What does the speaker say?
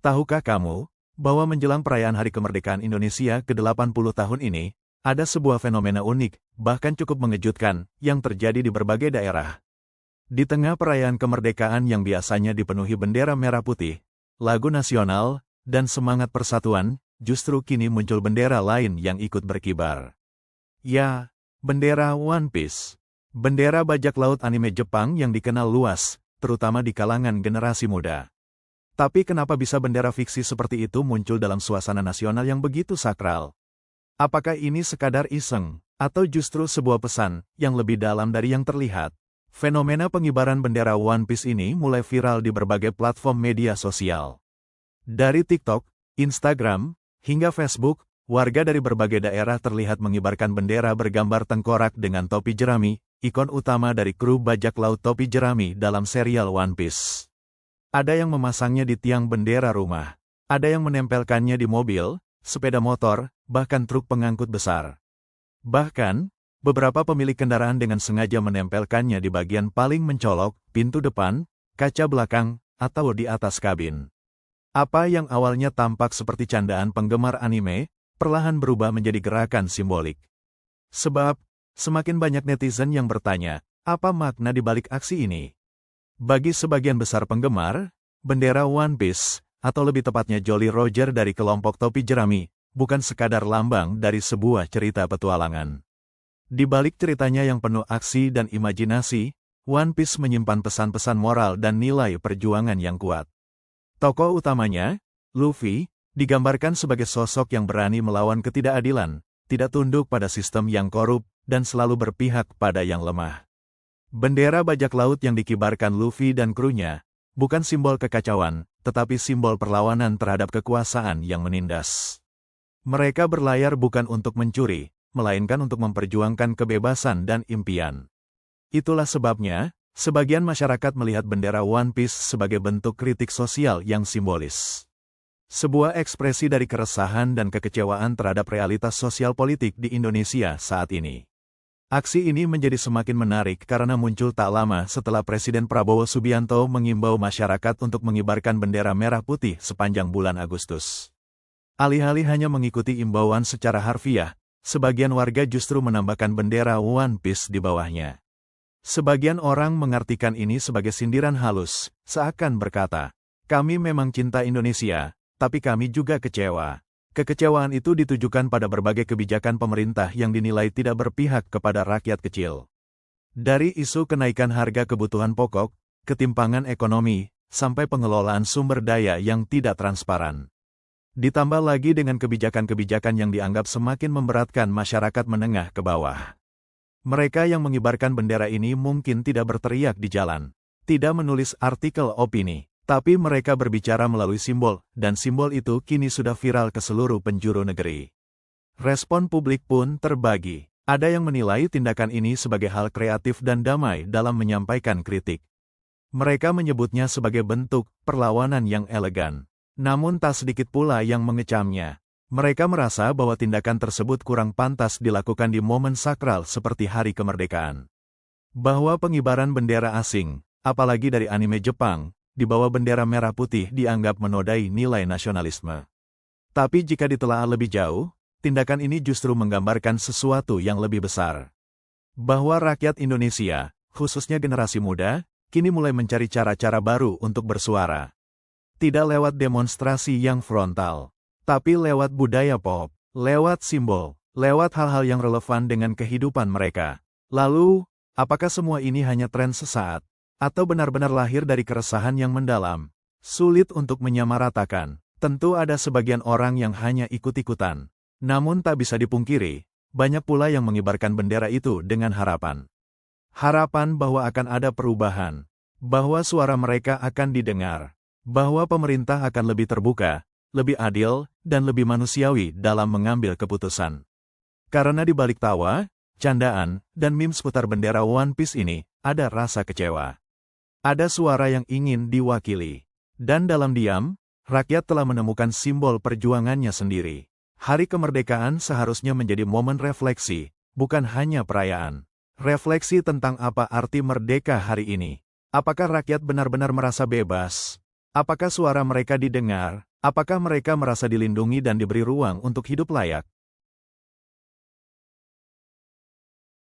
Tahukah kamu, bahwa menjelang perayaan Hari Kemerdekaan Indonesia ke-80 tahun ini, ada sebuah fenomena unik, bahkan cukup mengejutkan, yang terjadi di berbagai daerah. Di tengah perayaan kemerdekaan yang biasanya dipenuhi bendera merah putih, lagu nasional, dan semangat persatuan, justru kini muncul bendera lain yang ikut berkibar. Ya, bendera One Piece. Bendera bajak laut anime Jepang yang dikenal luas, terutama di kalangan generasi muda. Tapi kenapa bisa bendera fiksi seperti itu muncul dalam suasana nasional yang begitu sakral? Apakah ini sekadar iseng, atau justru sebuah pesan yang lebih dalam dari yang terlihat? Fenomena pengibaran bendera One Piece ini mulai viral di berbagai platform media sosial. Dari TikTok, Instagram, hingga Facebook, warga dari berbagai daerah terlihat mengibarkan bendera bergambar tengkorak dengan topi jerami, ikon utama dari kru bajak laut topi jerami dalam serial One Piece. Ada yang memasangnya di tiang bendera rumah. Ada yang menempelkannya di mobil, sepeda motor, bahkan truk pengangkut besar. Bahkan, beberapa pemilik kendaraan dengan sengaja menempelkannya di bagian paling mencolok, pintu depan, kaca belakang, atau di atas kabin. Apa yang awalnya tampak seperti candaan penggemar anime, perlahan berubah menjadi gerakan simbolik. Sebab, semakin banyak netizen yang bertanya, apa makna di balik aksi ini? Bagi sebagian besar penggemar, bendera One Piece, atau lebih tepatnya Jolly Roger dari kelompok topi jerami, bukan sekadar lambang dari sebuah cerita petualangan. Di balik ceritanya yang penuh aksi dan imajinasi, One Piece menyimpan pesan-pesan moral dan nilai perjuangan yang kuat. Tokoh utamanya, Luffy, digambarkan sebagai sosok yang berani melawan ketidakadilan, tidak tunduk pada sistem yang korup, dan selalu berpihak pada yang lemah. Bendera bajak laut yang dikibarkan Luffy dan krunya, bukan simbol kekacauan, tetapi simbol perlawanan terhadap kekuasaan yang menindas. Mereka berlayar bukan untuk mencuri, melainkan untuk memperjuangkan kebebasan dan impian. Itulah sebabnya, sebagian masyarakat melihat bendera One Piece sebagai bentuk kritik sosial yang simbolis. Sebuah ekspresi dari keresahan dan kekecewaan terhadap realitas sosial politik di Indonesia saat ini. Aksi ini menjadi semakin menarik karena muncul tak lama setelah Presiden Prabowo Subianto mengimbau masyarakat untuk mengibarkan bendera merah putih sepanjang bulan Agustus. Alih-alih hanya mengikuti imbauan secara harfiah, sebagian warga justru menambahkan bendera One Piece di bawahnya. Sebagian orang mengartikan ini sebagai sindiran halus, seakan berkata, "Kami memang cinta Indonesia, tapi kami juga kecewa." Kekecewaan itu ditujukan pada berbagai kebijakan pemerintah yang dinilai tidak berpihak kepada rakyat kecil. Dari isu kenaikan harga kebutuhan pokok, ketimpangan ekonomi, sampai pengelolaan sumber daya yang tidak transparan. Ditambah lagi dengan kebijakan-kebijakan yang dianggap semakin memberatkan masyarakat menengah ke bawah. Mereka yang mengibarkan bendera ini mungkin tidak berteriak di jalan, tidak menulis artikel opini. Tapi mereka berbicara melalui simbol, dan simbol itu kini sudah viral ke seluruh penjuru negeri. Respon publik pun terbagi. Ada yang menilai tindakan ini sebagai hal kreatif dan damai dalam menyampaikan kritik. Mereka menyebutnya sebagai bentuk perlawanan yang elegan. Namun tak sedikit pula yang mengecamnya. Mereka merasa bahwa tindakan tersebut kurang pantas dilakukan di momen sakral seperti Hari Kemerdekaan. Bahwa pengibaran bendera asing, apalagi dari anime Jepang, di bawah bendera merah putih dianggap menodai nilai nasionalisme. Tapi jika ditelaah lebih jauh, tindakan ini justru menggambarkan sesuatu yang lebih besar. Bahwa rakyat Indonesia, khususnya generasi muda, kini mulai mencari cara-cara baru untuk bersuara. Tidak lewat demonstrasi yang frontal, tapi lewat budaya pop, lewat simbol, lewat hal-hal yang relevan dengan kehidupan mereka. Lalu, apakah semua ini hanya tren sesaat? Atau benar-benar lahir dari keresahan yang mendalam? Sulit untuk menyamaratakan. Tentu ada sebagian orang yang hanya ikut-ikutan. Namun tak bisa dipungkiri, banyak pula yang mengibarkan bendera itu dengan harapan. Harapan bahwa akan ada perubahan, bahwa suara mereka akan didengar, bahwa pemerintah akan lebih terbuka, lebih adil, dan lebih manusiawi dalam mengambil keputusan. Karena di balik tawa, candaan, dan meme seputar bendera One Piece ini, ada rasa kecewa. Ada suara yang ingin diwakili. Dan dalam diam, rakyat telah menemukan simbol perjuangannya sendiri. Hari Kemerdekaan seharusnya menjadi momen refleksi, bukan hanya perayaan. Refleksi tentang apa arti merdeka hari ini. Apakah rakyat benar-benar merasa bebas? Apakah suara mereka didengar? Apakah mereka merasa dilindungi dan diberi ruang untuk hidup layak?